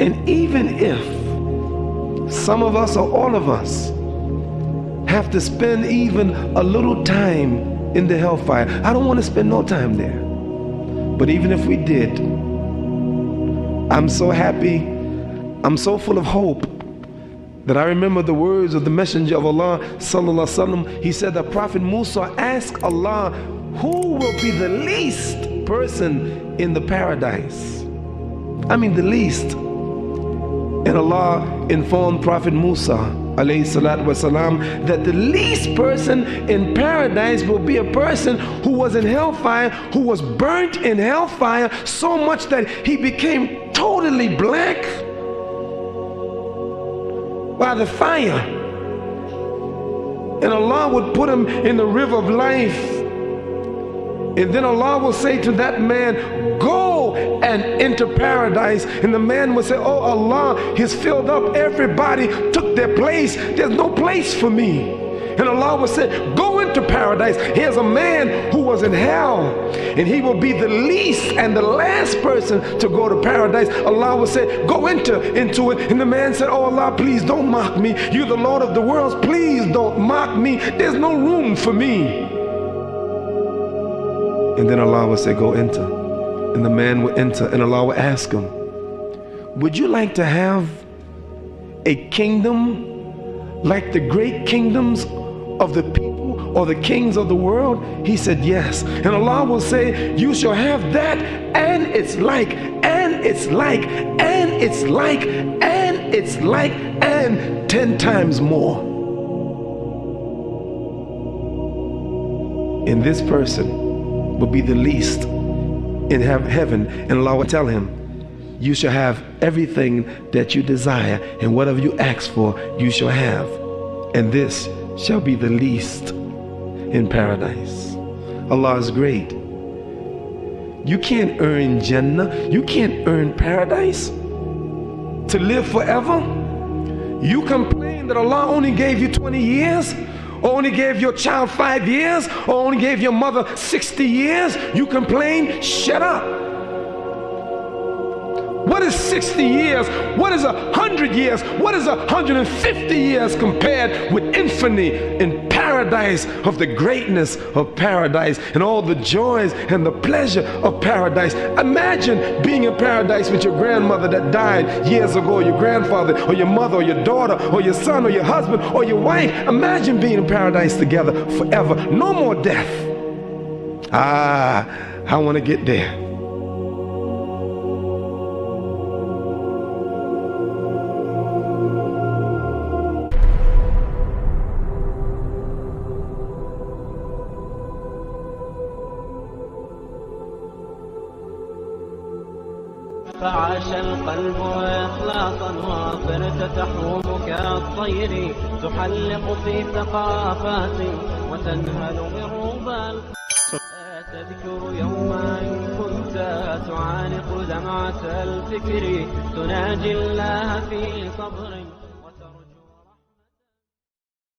And even if some of us or all of us have to spend even a little time in the hellfire, I don't want to spend no time there. But even if we did, I'm so happy, I'm so full of hope that I remember the words of the Messenger of Allah sallallahu alaihi wasallam. He said that Prophet Musa asked Allah, who will be the least person in the paradise? I mean the least. And Allah informed Prophet Musa alayhi salatu wasalam that the least person in paradise will be a person who was in hellfire, who was burnt in hellfire so much that he became totally black by the fire. And Allah would put him in the river of life. And then Allah will say to that man, go and enter paradise. And the man will say, oh Allah, he's filled up, everybody took their place, there's no place for me. And Allah will say, go into paradise. Here's a man who was in hell, and he will be the least and the last person to go to paradise. Allah will say, go into it. And the man said, oh Allah, please don't mock me. You're the Lord of the worlds, please don't mock me. There's no room for me. And then Allah will say, go enter. And the man will enter, and Allah will ask him, would you like to have a kingdom like the great kingdoms of the people or the kings of the world? He said yes. And Allah will say, you shall have that, and it's like, and it's like, and it's like, and it's like, and 10 times more. And this person will be the least in heaven, and Allah will tell him, you shall have everything that you desire, and whatever you ask for you shall have, and this shall be the least in paradise. Allah is great. You can't earn Jannah, you can't earn paradise to live forever. You complain that Allah only gave you 20 years, or only gave your child 5 years, or only gave your mother 60 years. You complain? Shut up. What is 60 years? What is 100 years? What is 150 years compared with infinity in paradise, of the greatness of paradise and all the joys and the pleasure of paradise? Imagine being in paradise with your grandmother that died years ago, your grandfather, or your mother, or your daughter, or your son, or your husband, or your wife. Imagine being in paradise together forever. No more death. I want to get there. فعاش القلب إخلاصا وافرت تحوم كالطير تحلق في ثقافات وتنهل من ربى. تذكر يوما كنت تعانق دمعة الفكر تناجي الله في صبر.